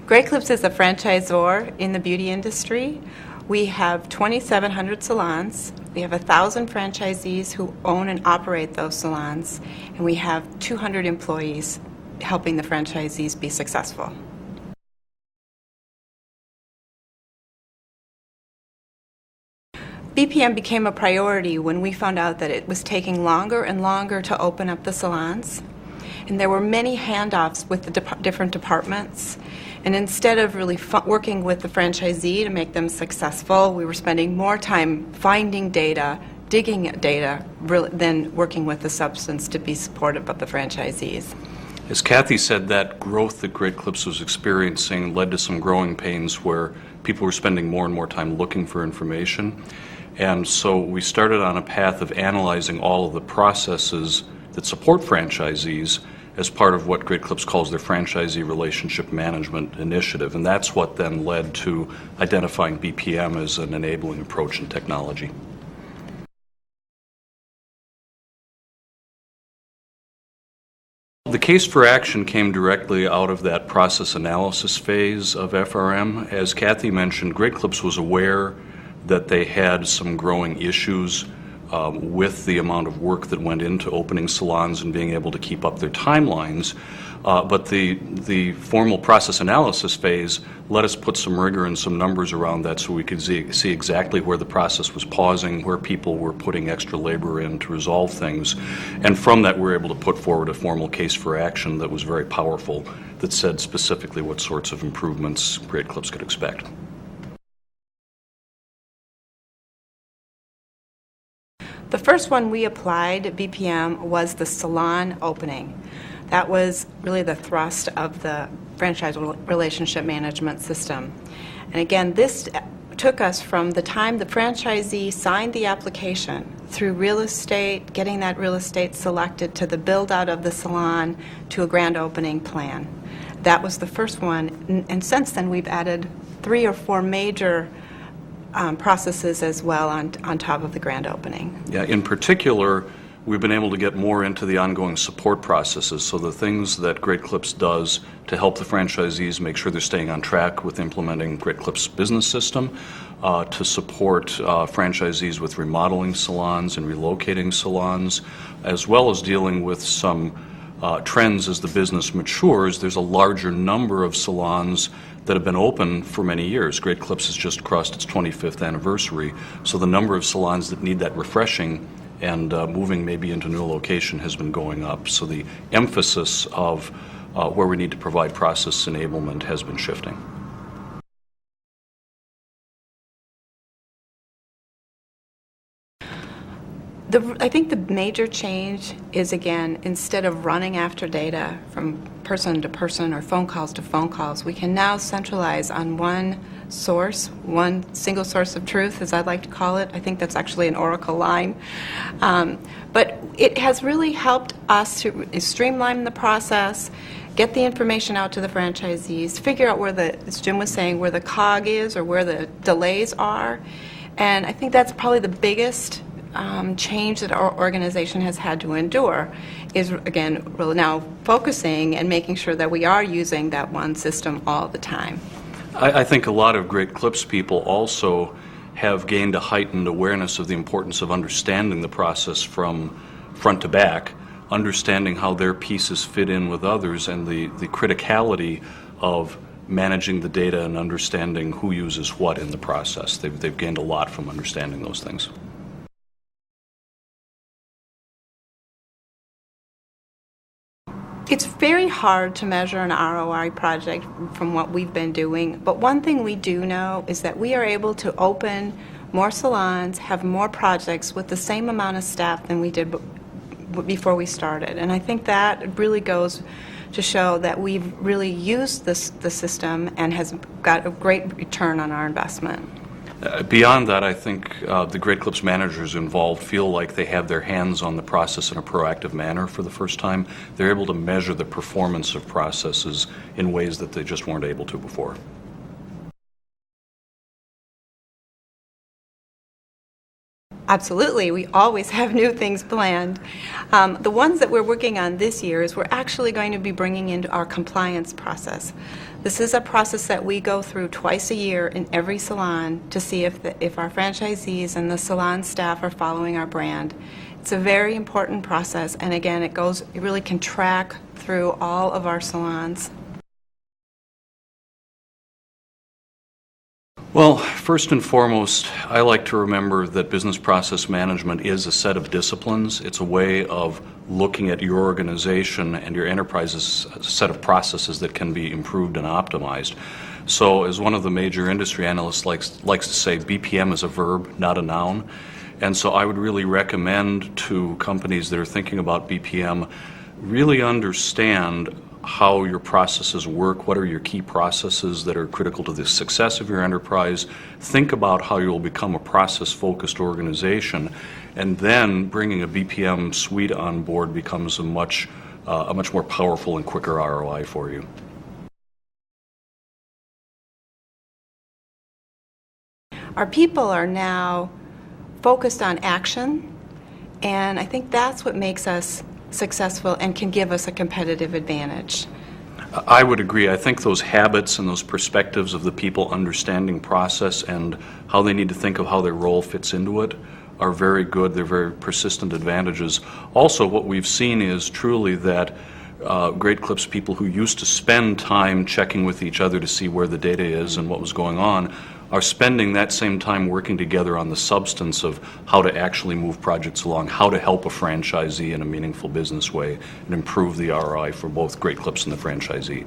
Great Clips is a franchisor in the beauty industry. We have 2,700 salons. We have 1,000 franchisees who own and operate those salons, and we have 200 employees helping the franchisees be successful. BPM became a priority when we found out that it was taking longer and longer to open up the salons, and there were many handoffs with the different departments. And instead of really working with the franchisee to make them successful, we were spending more time finding data, digging at data, than working with the substance to be supportive of the franchisees. As Kathy said, that growth that Great Clips was experiencing led to some growing pains where people were spending more and more time looking for information. And so we started on a path of analyzing all of the processes that support franchisees as part of what Great Clips calls their Franchisee Relationship Management Initiative. And that's what then led to identifying BPM as an enabling approach in technology. The case for action came directly out of that process analysis phase of FRM. As Kathy mentioned, Great Clips was aware that they had some growing issues with the amount of work that went into opening salons and being able to keep up their timelines. But the formal process analysis phase let us put some rigor and some numbers around that so we could see exactly where the process was pausing, where people were putting extra labor in to resolve things. And from that, we were able to put forward a formal case for action that was very powerful, that said specifically what sorts of improvements Great Clips could expect. The first one we applied at BPM was the salon opening. That was really the thrust of the franchise relationship management system. And again, this took us from the time the franchisee signed the application through real estate, getting that real estate selected, to the build out of the salon, to a grand opening plan. That was the first one. And since then, we've added 3 or 4 major processes as well on top of the grand opening. Yeah, in particular, we've been able to get more into the ongoing support processes, so the things that Great Clips does to help the franchisees make sure they're staying on track with implementing Great Clips' business system, to support franchisees with remodeling salons and relocating salons, as well as dealing with some trends as the business matures. There's a larger number of salons that have been open for many years. Great Clips has just crossed its 25th anniversary, so the number of salons that need that refreshing and moving maybe into a new location has been going up. So the emphasis of where we need to provide process enablement has been shifting. I think the major change is, again, instead of running after data from person to person or phone calls to phone calls, we can now centralize on one source, one single source of truth, as I'd like to call it. I think that's actually an Oracle line. But it has really helped us to streamline the process, get the information out to the franchisees, figure out where as Jim was saying, where the cog is or where the delays are. And I think that's probably the biggest change that our organization has had to endure, is, again, really now focusing and making sure that we are using that one system all the time. I think a lot of Great Clips people also have gained a heightened awareness of the importance of understanding the process from front to back, understanding how their pieces fit in with others, and the criticality of managing the data and understanding who uses what in the process. They've gained a lot from understanding those things. It's very hard to measure an ROI project from what we've been doing, but one thing we do know is that we are able to open more salons, have more projects with the same amount of staff than we did before we started. And I think that really goes to show that we've really used the system and has got a great return on our investment. Beyond that, I think the Great Clips managers involved feel like they have their hands on the process in a proactive manner for the first time. They're able to measure the performance of processes in ways that they just weren't able to before. Absolutely. We always have new things planned. The ones that we're working on this year is we're actually going to be bringing into our compliance process. This is a process that we go through twice a year in every salon to see if our franchisees and the salon staff are following our brand. It's a very important process, and again, it really can track through all of our salons. Well, first and foremost, I like to remember that business process management is a set of disciplines. It's a way of looking at your organization and your enterprise's set of processes that can be improved and optimized. So as one of the major industry analysts likes to say, BPM is a verb, not a noun. And so I would really recommend to companies that are thinking about BPM really understand how your processes work, what are your key processes that are critical to the success of your enterprise. Think about how you'll become a process-focused organization, and then bringing a BPM suite on board becomes a much more powerful and quicker ROI for you. Our people are now focused on action, and I think that's what makes us successful and can give us a competitive advantage. I would agree. I think those habits and those perspectives of the people understanding process and how they need to think of how their role fits into it are very good. They're very persistent advantages. Also, what we've seen is truly that Great Clips people who used to spend time checking with each other to see where the data is and what was going on are spending that same time working together on the substance of how to actually move projects along, how to help a franchisee in a meaningful business way and improve the ROI for both Great Clips and the franchisee.